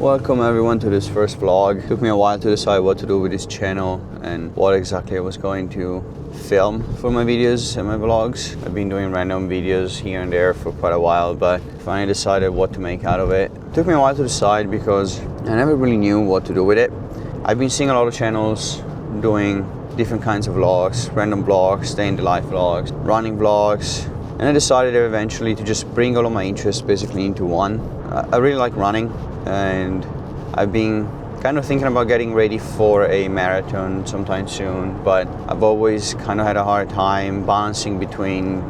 Welcome everyone to this first vlog. It took me a while to decide what to do with this channel and what exactly I was going to film for my videos and my vlogs. I've been doing random videos here and there for quite a while, but finally decided what to make out of it. It took me a while to decide because I never really knew what to do with it. I've been seeing a lot of channels doing different kinds of vlogs, random vlogs, day in the life vlogs, running vlogs, and I decided eventually to just bring all of my interests basically into one. I really like running, and I've been kind of thinking about getting ready for a marathon sometime soon, but I've always kind of had a hard time balancing between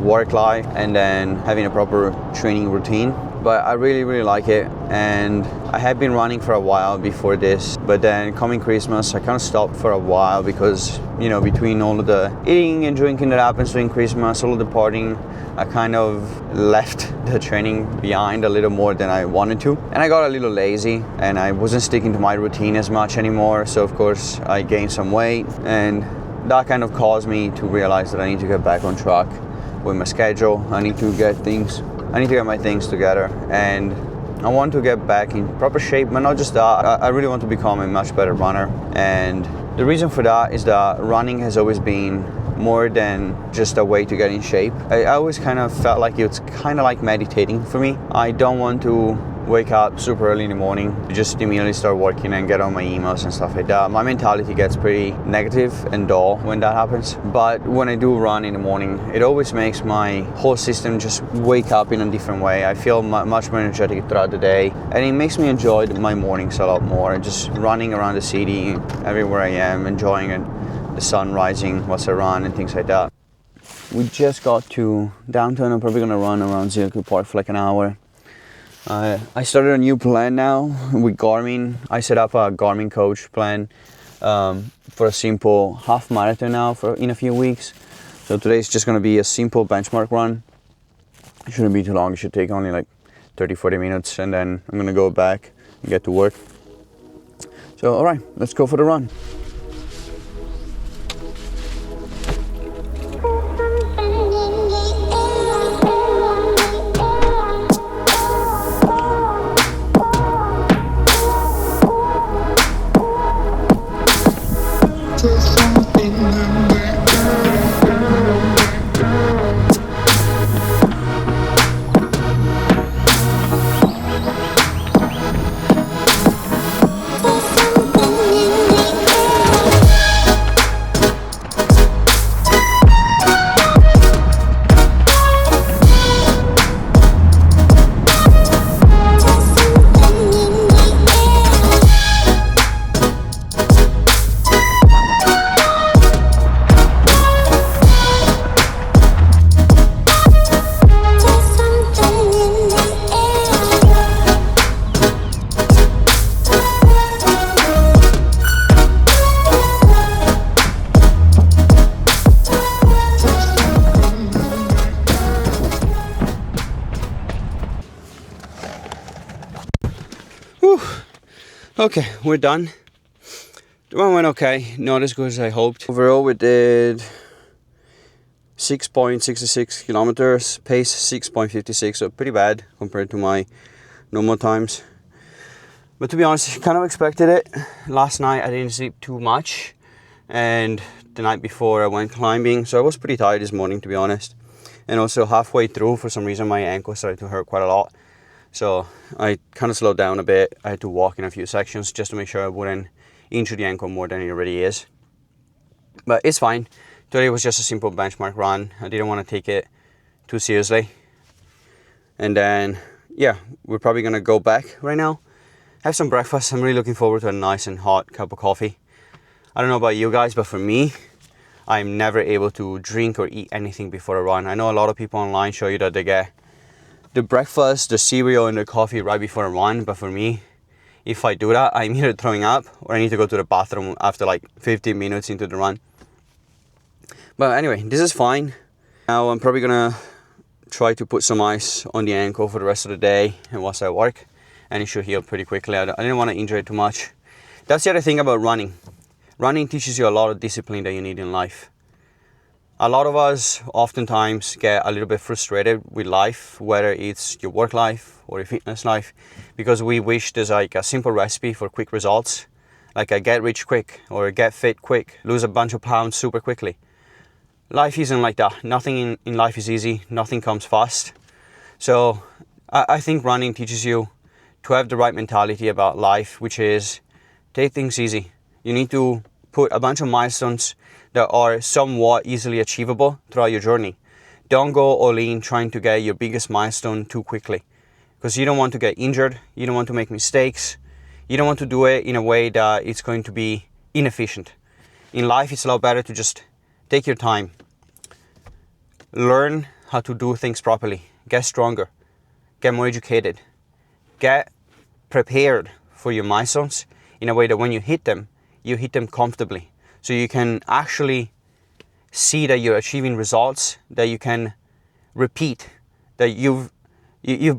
work life and then having a proper training routine. But I really like it, and I had been running for a while before this, but then coming Christmas I kind of stopped for a while because, you know, between all of the eating and drinking that happens during Christmas, all of the partying, I kind of left the training behind a little more than I wanted to, and I got a little lazy and I wasn't sticking to my routine as much anymore. So of course I gained some weight, and that kind of caused me to realize that I need to get back on track with my schedule. I need to get my things together, and I want to get back in proper shape. But not just that, I really want to become a much better runner, and the reason for that is that running has always been more than just a way to get in shape. I always kind of felt like it's kind of like meditating for me. I don't want to wake up super early in the morning to just immediately start working and get on my emails and stuff like that. My mentality gets pretty negative and dull when that happens. But when I do run in the morning, it always makes my whole system just wake up in a different way. I feel much more energetic throughout the day, and it makes me enjoy my mornings a lot more. Just running around the city, everywhere I am, enjoying it, the sun rising whilst I run and things like that. We just got to downtown. I'm probably gonna run around Silicone Park for like an hour. I started a new plan now with Garmin. I set up a Garmin coach plan for a simple half marathon now in a few weeks. So today is just going to be a simple benchmark run. It shouldn't be too long. It should take only like 30-40 minutes, and then I'm going to go back and get to work. So alright, let's go for the run. Okay, we're done. The run went okay, not as good as I hoped. Overall we did 6.66 kilometers, pace 6.56, so pretty bad compared to my normal times. But to be honest, I kind of expected it. Last night I didn't sleep too much, and the night before I went climbing, so I was pretty tired this morning, to be honest. And also halfway through, for some reason my ankle started to hurt quite a lot. So I kind of slowed down a bit. I had to walk in a few sections just to make sure I wouldn't injure the ankle more than it already is. But it's fine. Today was just a simple benchmark run. I didn't want to take it too seriously. And then, yeah, we're probably going to go back right now, have some breakfast. I'm really looking forward to a nice and hot cup of coffee. I don't know about you guys, but for me, I'm never able to drink or eat anything before a run. I know a lot of people online show you that they get the breakfast, the cereal, and the coffee right before a run, but for me, if I do that, I'm either throwing up or I need to go to the bathroom after like 15 minutes into the run. But anyway, this is fine. Now I'm probably gonna try to put some ice on the ankle for the rest of the day and once I work, and it should heal pretty quickly. I didn't want to injure it too much. That's the other thing about running. Running teaches you a lot of discipline that you need in life. A lot of us oftentimes get a little bit frustrated with life, whether it's your work life or your fitness life, because we wish there's like a simple recipe for quick results, like a get rich quick or a get fit quick, lose a bunch of pounds super quickly. Life isn't like that. Nothing in life is easy. Nothing comes fast. So I think running teaches you to have the right mentality about life, which is take things easy. You need to put a bunch of milestones that are somewhat easily achievable throughout your journey. Don't go all in trying to get your biggest milestone too quickly, because you don't want to get injured, you don't want to make mistakes, you don't want to do it in a way that it's going to be inefficient. In life, it's a lot better to just take your time, learn how to do things properly, get stronger, get more educated, get prepared for your milestones in a way that when you hit them comfortably. So you can actually see that you're achieving results that you can repeat, that you've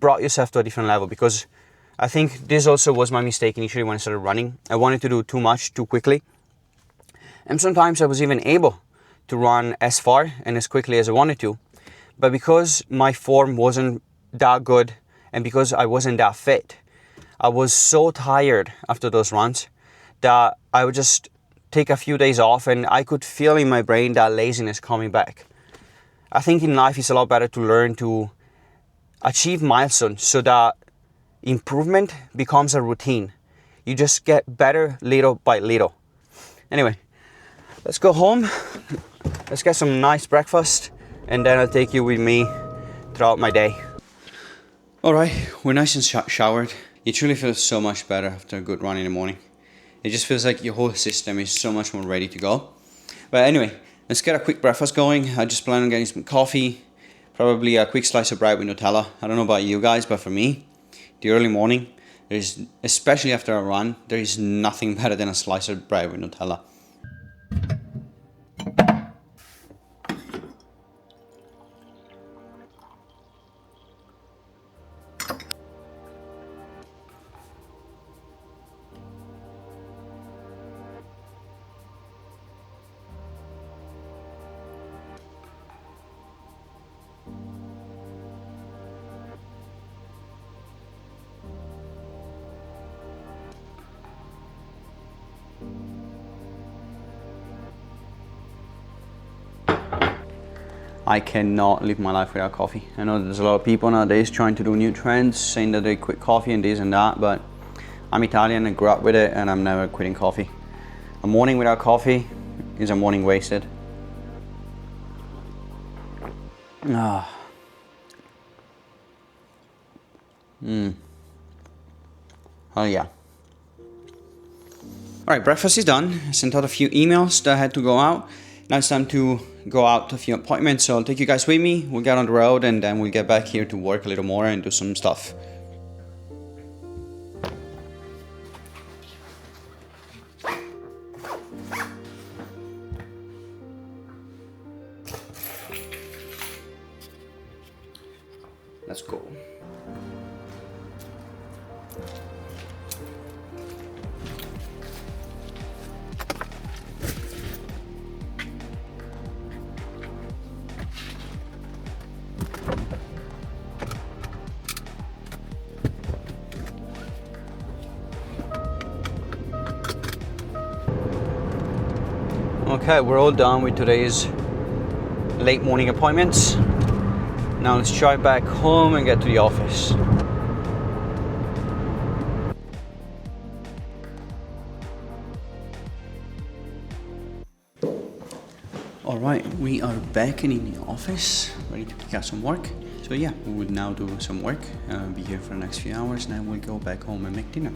brought yourself to a different level. Because I think this also was my mistake initially when I started running. I wanted to do too much too quickly. And sometimes I was even able to run as far and as quickly as I wanted to. But because my form wasn't that good and because I wasn't that fit, I was so tired after those runs that I would just take a few days off, and I could feel in my brain that laziness coming back. I think in life it's a lot better to learn to achieve milestones so that improvement becomes a routine. You just get better little by little. Anyway, let's go home. Let's get some nice breakfast, and then I'll take you with me throughout my day. All right, we're nice and showered. It truly feels so much better after a good run in the morning. It just feels like your whole system is so much more ready to go. But anyway, let's get a quick breakfast going. I just plan on getting some coffee, probably a quick slice of bread with Nutella. I don't know about you guys, but for me, the early morning, especially after a run, there is nothing better than a slice of bread with Nutella. I cannot live my life without coffee. I know there's a lot of people nowadays trying to do new trends, saying that they quit coffee and this and that, but I'm Italian and grew up with it, and I'm never quitting coffee. A morning without coffee is a morning wasted. Oh yeah. Alright, breakfast is done. I sent out a few emails that had to go out. Now it's time to go out to a few appointments, so I'll take you guys with me. We'll get on the road and then we'll get back here to work a little more and do some stuff. Let's go. Okay, we're all done with today's late morning appointments. Now let's drive back home and get to the office. All right, we are back in the office, ready to pick up some work. So yeah, we will now do some work, be here for the next few hours, and then we'll go back home and make dinner.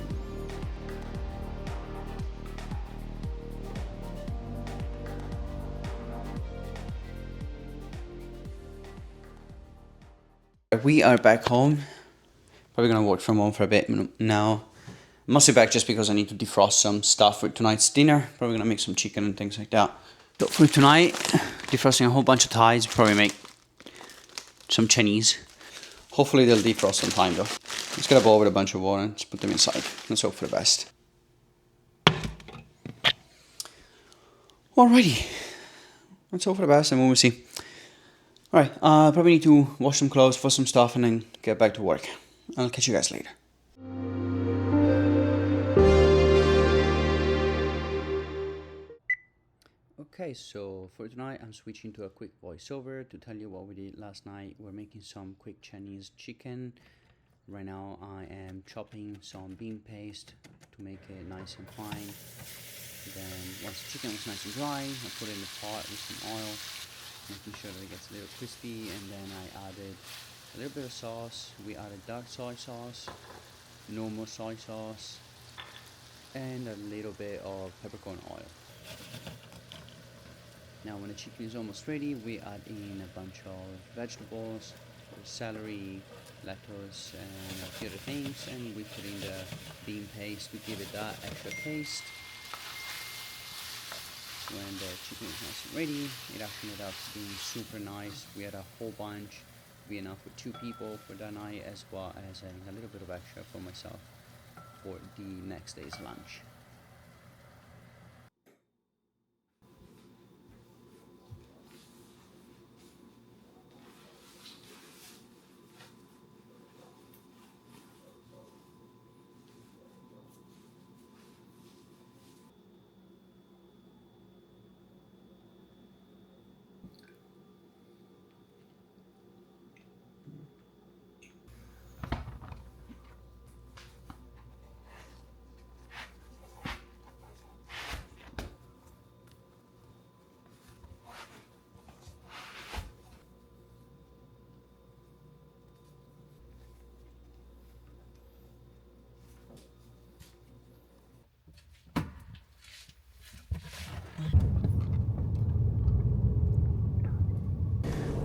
We are back home. Probably gonna work from home for a bit now. Mostly back just because I need to defrost some stuff for tonight's dinner. Probably gonna make some chicken and things like that. So for tonight, defrosting a whole bunch of ties. Probably make some Chinese. Hopefully they'll defrost on time though. Let's get a bowl with a bunch of water and just put them inside. Let's hope for the best. Alrighty. let's hope for the best and we'll see. Alright, probably need to wash some clothes, for some stuff, and then get back to work. I'll catch you guys later. Okay, so for tonight I'm switching to a quick voiceover to tell you what we did last night. We're making some quick Chinese chicken. Right now I am chopping some bean paste to make it nice and fine. Then once the chicken was nice and dry, I put it in the pot with some oil, making sure that it gets a little crispy, and then I added a little bit of sauce. We added dark soy sauce, normal soy sauce, and a little bit of peppercorn oil. Now when the chicken is almost ready, we add in a bunch of vegetables, celery, lettuce, and a few other things, and we put in the bean paste to give it that extra taste. When the chicken is nice and ready, it actually ended up being super nice. We had a whole bunch, be enough for 2 people for that night, as well as a little bit of extra for myself for the next day's lunch.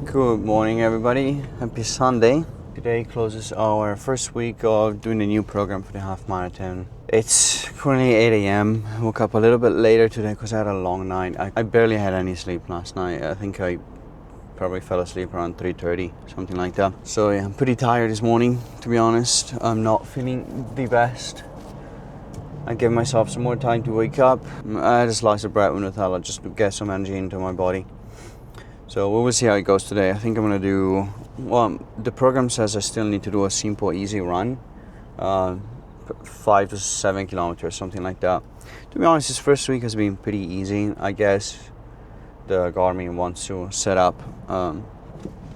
Good morning everybody, happy Sunday. Today closes our first week of doing the new program for the half marathon. It's currently 8 a.m. I woke up a little bit later today because I had a long night. I barely had any sleep last night. I think I probably fell asleep around 3:30, something like that. So yeah, I'm pretty tired this morning, to be honest. I'm not feeling the best. I gave myself some more time to wake up. I had a slice of bread with Nutella just to get some energy into my body. So we will see how it goes today. I think I'm gonna do, well, the program says I still need to do a simple, easy run, 5 to 7 kilometers, something like that. To be honest, this first week has been pretty easy. I guess the Garmin wants to set up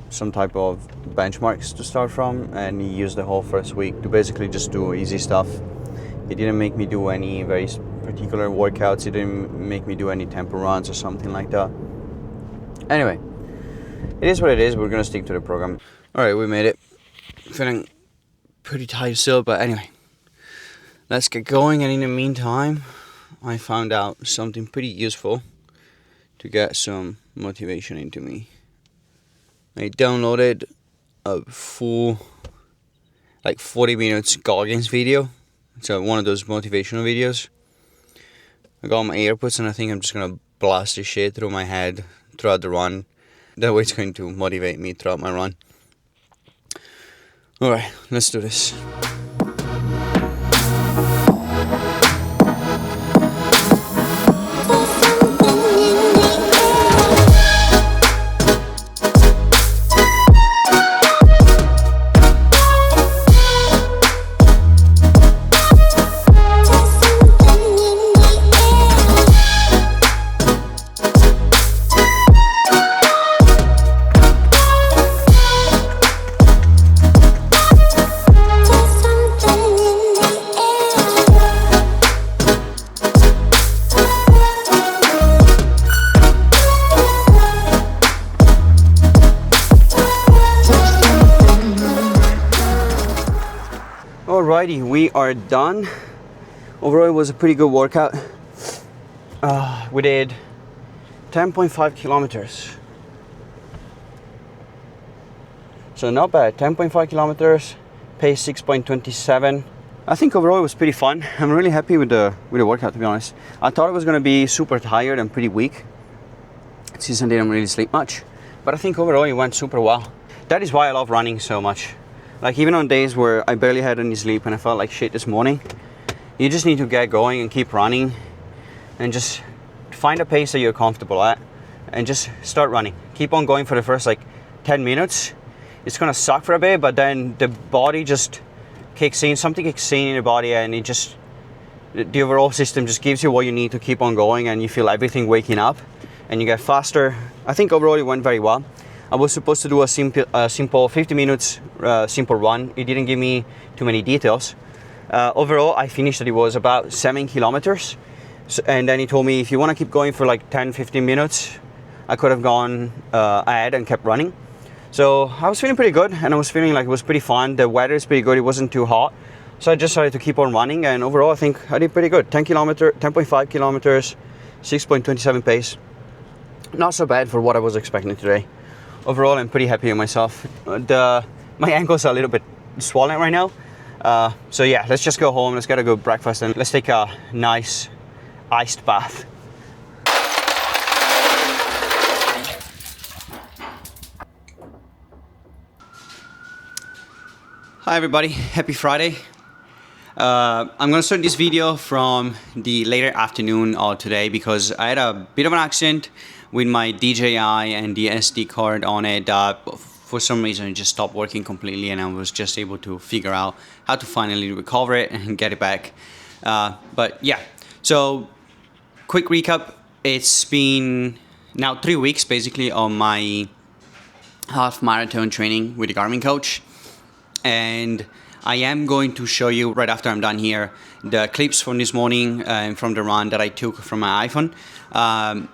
some type of benchmarks to start from, and he used the whole first week to basically just do easy stuff. He didn't make me do any very particular workouts. He didn't make me do any tempo runs or something like that. Anyway, it is what it is. We're gonna stick to the program. Alright, we made it. Feeling pretty tired still, but anyway, let's get going. And in the meantime, I found out something pretty useful to get some motivation into me. I downloaded a full, like 40 minutes Goggins video. It's one of those motivational videos. I got my AirPods and I think I'm just gonna blast this shit through my head throughout the run. That way it's going to motivate me throughout my run. Alright, let's do this. Alrighty, we are done. Overall, it was a pretty good workout. We did 10.5 kilometers. So not bad, 10.5 kilometers, pace 6.27. I think overall it was pretty fun. I'm really happy with the workout, to be honest. I thought it was gonna be super tired and pretty weak, since I didn't really sleep much. But I think overall it went super well. That is why I love running so much. Like even on days where I barely had any sleep and I felt like shit this morning, you just need to get going and keep running and just find a pace that you're comfortable at. and just start running. Keep on going for the first like 10 minutes. It's gonna suck for a bit, but then the body just kicks in, something kicks in your body, and it just, the overall system just gives you what you need to keep on going, and you feel everything waking up and you get faster. I think overall it went very well. I was supposed to do a simple 50 minutes simple run. It didn't give me too many details. Overall, I finished it. It was about 7 kilometers. So, and then he told me if you want to keep going for like 10-15 minutes, I could have gone ahead and kept running. So I was feeling pretty good, and I was feeling like it was pretty fun. The weather is pretty good. It wasn't too hot. So I just decided to keep on running, and overall I think I did pretty good. 10.5 kilometers, 6.27 pace. Not so bad for what I was expecting today. Overall, I'm pretty happy with myself. My ankles are a little bit swollen right now. So yeah, let's just go home. Let's get a good breakfast, and let's take a nice iced bath. Hi everybody, happy Friday. I'm gonna start this video from the later afternoon of today because I had a bit of an accident with my DJI and the SD card on it. For some reason it just stopped working completely, and I was just able to figure out how to finally recover it and get it back. But yeah, so quick recap. It's been now 3 weeks basically on my half marathon training with the Garmin coach. And I am going to show you right after I'm done here the clips from this morning and from the run that I took from my iPhone.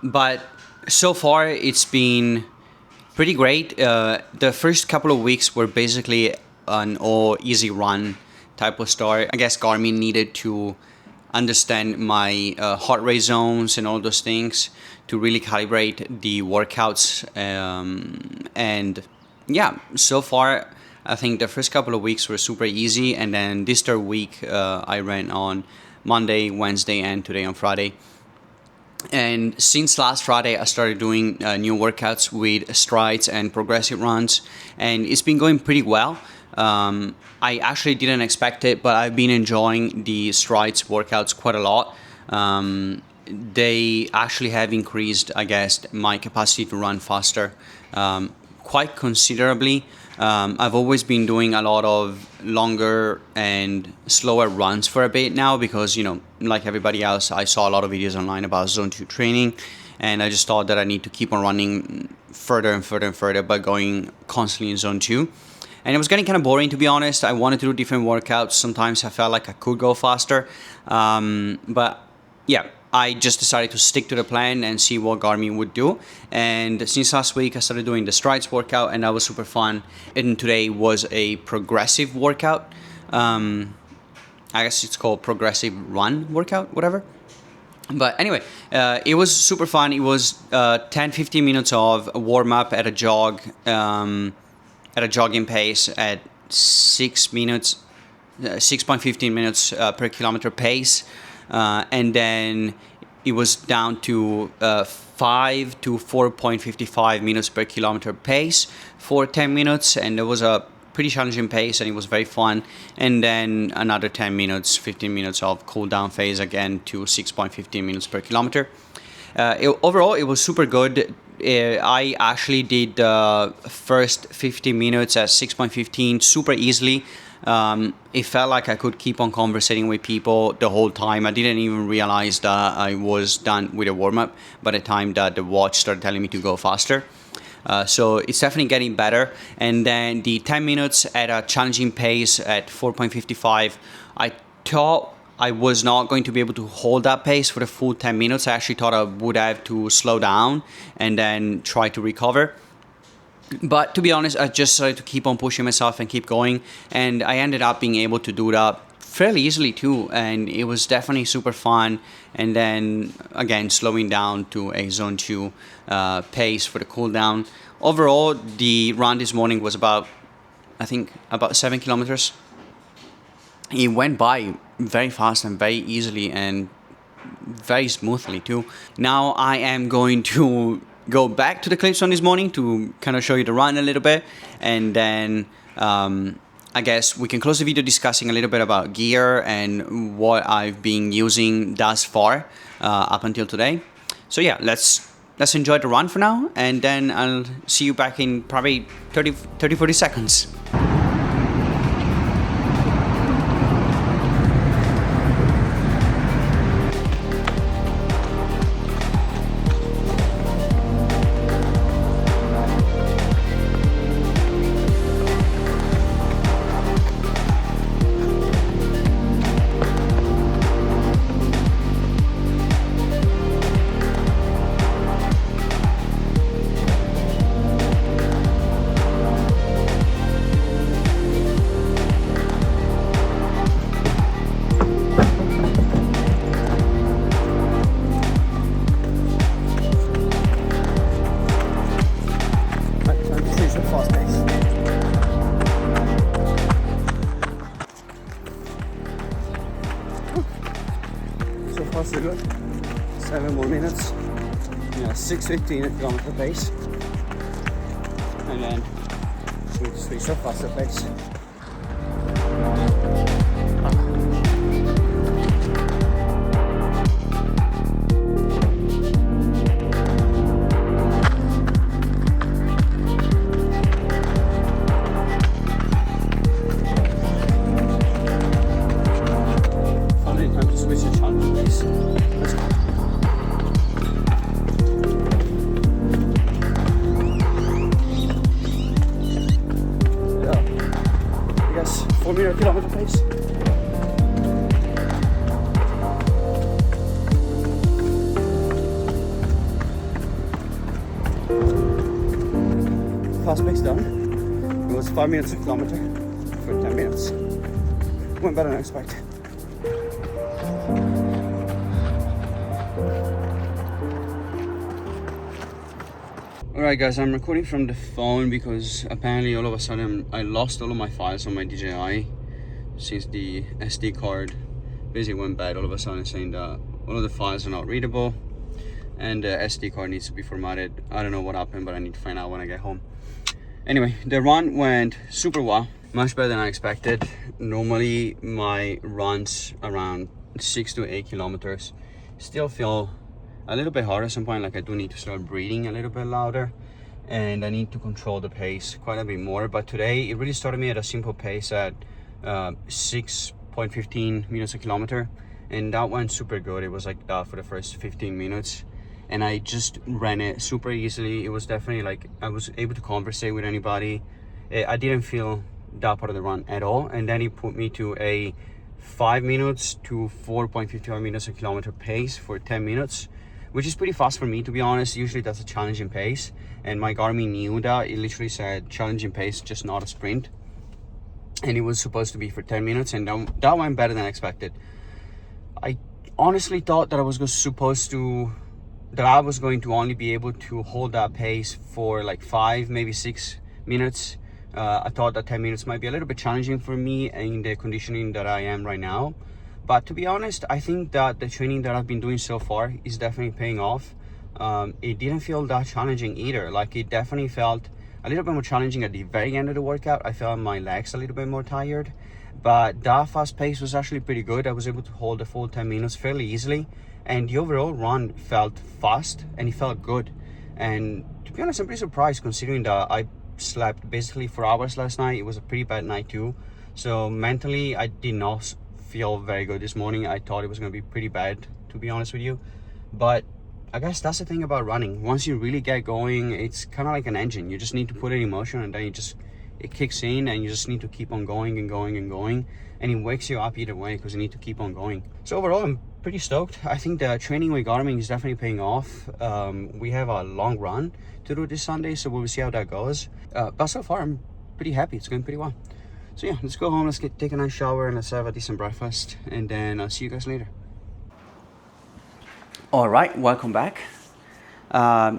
But so far it's been pretty great. The first couple of weeks were basically an all easy run type of start. I guess Garmin needed to understand my heart rate zones and all those things to really calibrate the workouts. And yeah, so far I think the first couple of weeks were super easy, and then this third week I ran on Monday, Wednesday, and today on Friday. And since last Friday I started doing new workouts with strides and progressive runs, and it's been going pretty well. I actually didn't expect it, but I've been enjoying the strides workouts quite a lot. They actually have increased, I guess, my capacity to run faster quite considerably. I've always been doing a lot of longer and slower runs for a bit now because, you know, like everybody else, I saw a lot of videos online about zone 2 training, and I just thought that I need to keep on running further and further and further by going constantly in zone 2. And it was getting kind of boring, to be honest. I wanted to do different workouts. Sometimes I felt like I could go faster. But yeah, I just decided to stick to the plan and see what Garmin would do. And since last week, I started doing the strides workout, and that was super fun. And today was a progressive workout. I guess it's called progressive run workout, whatever. But anyway, it was super fun. It was 10-15 minutes of warm up at a jog, at a jogging pace at 6 minutes, 6.15 minutes per kilometer pace. And then it was down to 5 to 4.55 minutes per kilometer pace for 10 minutes. And it was a pretty challenging pace, and it was very fun. And then another 10 minutes, 15 minutes of cool down phase again to 6.15 minutes per kilometer. Overall, it was super good. I actually did the first 50 minutes at 6.15 super easily. It felt like I could keep on conversating with people the whole time. I didn't even realize that I was done with a warm-up by the time that the watch started telling me to go faster. So it's definitely getting better. And then the 10 minutes at a challenging pace at 4.55, I thought I was not going to be able to hold that pace for the full 10 minutes. I actually thought I would have to slow down and then try to recover. But to be honest, I just started to keep on pushing myself and keep going. And I ended up being able to do that fairly easily too. And it was definitely super fun. And then again, slowing down to a zone 2 pace for the cool down. Overall, the run this morning was about 7 kilometers. It went by very fast and very easily and very smoothly too. Now I am going to go back to the clips from this morning to kind of show you the run a little bit, and then I guess we can close the video discussing a little bit about gear and what I've been using thus far up until today. So yeah, let's let's enjoy the run for now, and then I'll see you back in probably 40 seconds. So far so good. 7 more minutes. Yeah, 6:15 at kilometer pace. And then switch to faster pace. Kilometer pace. Fast pace done. It was 5 minutes a kilometer for 10 minutes. Went better than expected. Alright guys, I'm recording from the phone because apparently all of a sudden I lost all of my files on my DJI since the SD card basically went bad all of a sudden, saying that all of the files are not readable and the SD card needs to be formatted. I don't know what happened, but I need to find out when I get home. Anyway, the run went super well, much better than I expected. Normally my runs around 6 to 8 kilometers still feel a little bit harder at some point, like I do need to start breathing a little bit louder and I need to control the pace quite a bit more. But today it really started me at a simple pace at 6.15 meters a kilometer, and that went super good. It was like that for the first 15 minutes and I just ran it super easily. It was definitely like I was able to conversate with anybody. I didn't feel that part of the run at all, and then he put me to a 5 minutes to 4.51 meters a kilometer pace for 10 minutes, which is pretty fast for me, to be honest. Usually that's a challenging pace, and my Garmin knew that. It literally said challenging pace, just not a sprint, and it was supposed to be for 10 minutes, and that went better than expected. I honestly thought that I was going to only be able to hold that pace for like 5, maybe 6 minutes. I thought that 10 minutes might be a little bit challenging for me in the conditioning that I am right now. But to be honest, I think that the training that I've been doing so far is definitely paying off. It didn't feel that challenging either. Like, it definitely felt a little bit more challenging at the very end of the workout. I felt my legs a little bit more tired, but that fast pace was actually pretty good. I was able to hold the full 10 minutes fairly easily, and the overall run felt fast and it felt good. And to be honest, I'm pretty surprised considering that I slept basically 4 hours last night. It was a pretty bad night too. So mentally, I did not feel very good this morning. I thought it was going to be pretty bad, to be honest with you. But I guess that's the thing about running. Once you really get going, it's kind of like an engine. You just need to put it in motion, and then it kicks in, and you just need to keep on going and going and going, and it wakes you up either way because you need to keep on going. So overall, I'm pretty stoked. I think the training with Garmin is definitely paying off. We have a long run to do this Sunday, so we'll see how that goes. But so far, I'm pretty happy. It's going pretty well. So yeah, let's go home, let's take a nice shower, and let's have a decent breakfast, and then I'll see you guys later. All right, welcome back.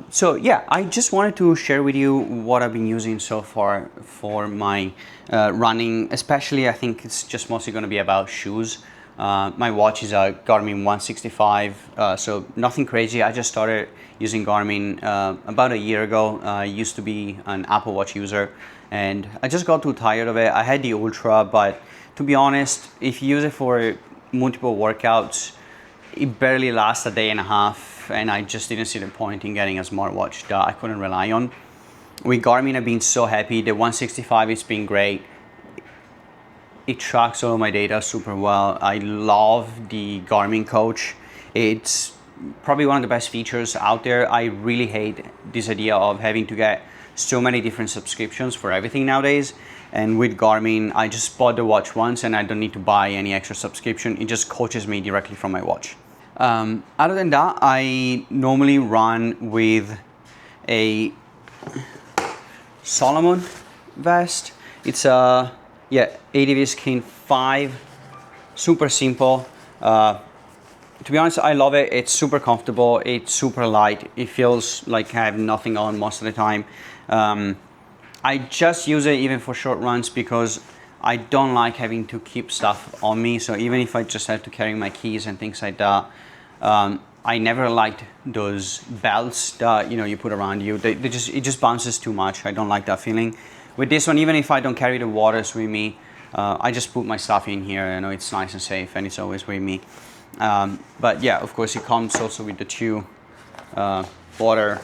So yeah, I just wanted to share with you what I've been using so far for my running. Especially, I think it's just mostly going to be about shoes. My watch is a Garmin 165, so nothing crazy. I just started using Garmin about a year ago. I used to be an Apple Watch user, and I just got too tired of it. I had the Ultra, but to be honest, if you use it for multiple workouts, it barely lasts a day and a half. enough, and I just didn't see the point in getting a smartwatch that I couldn't rely on. With Garmin, I've been so happy. The 165 has been great. It tracks all of my data super well. I love the Garmin Coach. It's probably one of the best features out there. I really hate this idea of having to get so many different subscriptions for everything nowadays. And with Garmin, I just bought the watch once and I don't need to buy any extra subscription. It just coaches me directly from my watch. Other than that, I normally run with a Solomon vest. It's a ADV Skin 5, super simple. To be honest, I love it. It's super comfortable. It's super light. It feels like I have nothing on most of the time. I just use it even for short runs because I don't like having to keep stuff on me. So even if I just have to carry my keys and things like that, I never liked those belts that you put around you. It just bounces too much. I don't like that feeling. With this one, even if I don't carry the waters with me, I just put my stuff in here. I know it's nice and safe, and it's always with me. But yeah, of course, it comes also with the two water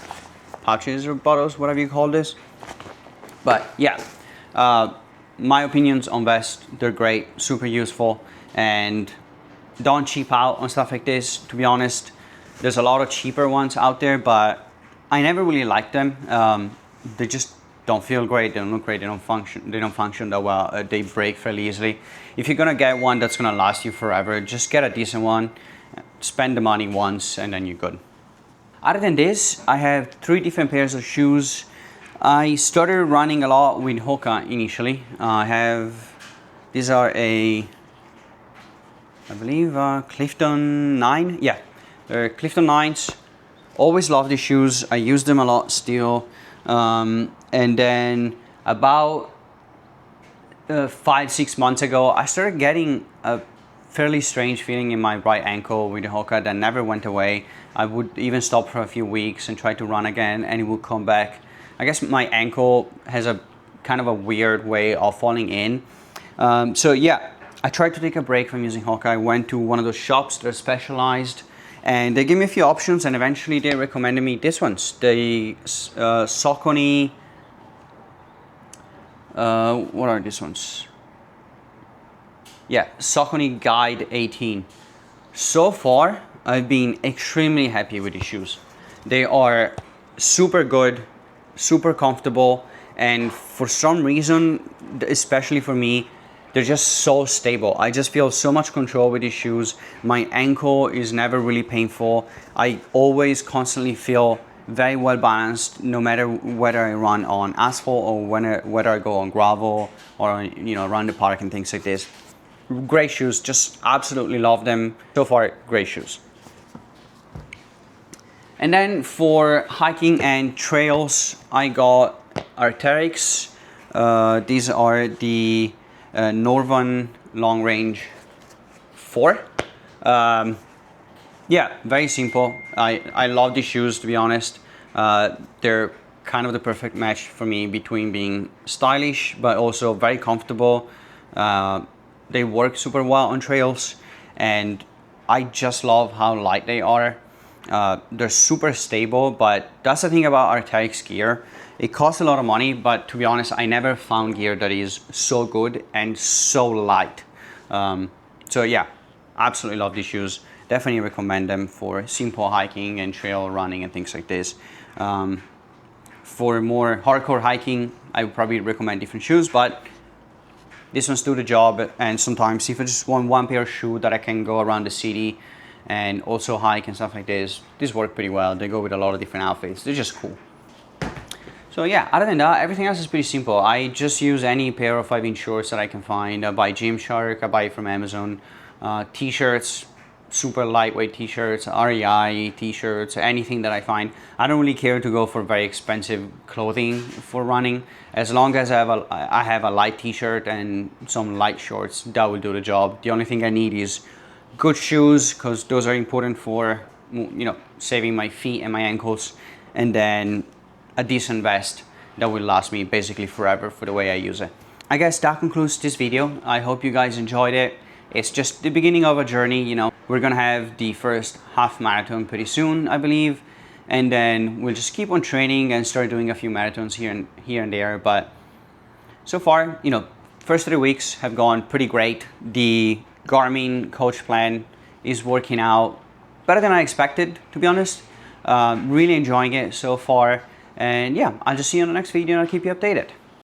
pouches or bottles, whatever you call this. But yeah, my opinions on vests, they're great, super useful, and don't cheap out on stuff like this. To be honest, there's a lot of cheaper ones out there, but I never really liked them. They just don't feel great, they don't look great, they don't function that well, they break fairly easily. If you're gonna get one that's gonna last you forever, just get a decent one, spend the money once, and then you're good. Other than this, I have 3 different pairs of shoes. I started running a lot with Hoka initially. These are I believe Clifton 9. Yeah, they're Clifton 9s. Always love these shoes. I use them a lot still. And then about 5-6 months ago, I started getting a fairly strange feeling in my right ankle with the Hoka that never went away. I would even stop for a few weeks and try to run again, and it would come back. I guess my ankle has a kind of a weird way of falling in. So yeah, I tried to take a break from using Hoka. I went to one of those shops that are specialized, and they gave me a few options, and eventually they recommended me this ones, the Silicone. What are these ones? Yeah, Silicone Guide 18. So far, I've been extremely happy with these shoes. They are super good, super comfortable, and for some reason, especially for me, they're just so stable. I just feel so much control with these shoes. My ankle is never really painful. I always constantly feel very well balanced, no matter whether I run on asphalt or whether I go on gravel or around the park and things like this. Great shoes, just absolutely love them. So far, great shoes. And then for hiking and trails, I got Arc'teryx. These are the Northern Long Range 4. Yeah, very simple. I love these shoes, to be honest. They're kind of the perfect match for me between being stylish but also very comfortable. They work super well on trails, and I just love how light they are. They're super stable, but that's the thing about Arc'teryx gear. It costs a lot of money, but to be honest, I never found gear that is so good and so light. So yeah, absolutely love these shoes. Definitely recommend them for simple hiking and trail running and things like this. For more hardcore hiking, I would probably recommend different shoes, but this one's do the job. And sometimes if I just want one pair of shoes that I can go around the city and also hike and stuff like this, these work pretty well. They go with a lot of different outfits. They're just cool. So yeah, other than that, everything else is pretty simple. I just use any pair of 5-inch shorts that I can find. I buy Gymshark, I buy it from Amazon. T-shirts, super lightweight T-shirts, REI T-shirts, anything that I find. I don't really care to go for very expensive clothing for running. As long as I have a light T-shirt and some light shorts, that will do the job. The only thing I need is good shoes, because those are important for saving my feet and my ankles, and then a decent vest that will last me basically forever for the way I use it. I guess that concludes this video. I hope you guys enjoyed it. It's just the beginning of a journey, you know. We're gonna have the first half marathon pretty soon, I believe, and then we'll just keep on training and start doing a few marathons here and there. But so far, you know, first 3 weeks have gone pretty great. The Garmin coach plan is working out better than I expected, to be honest. Really enjoying it so far. And yeah, I'll just see you on the next video and I'll keep you updated.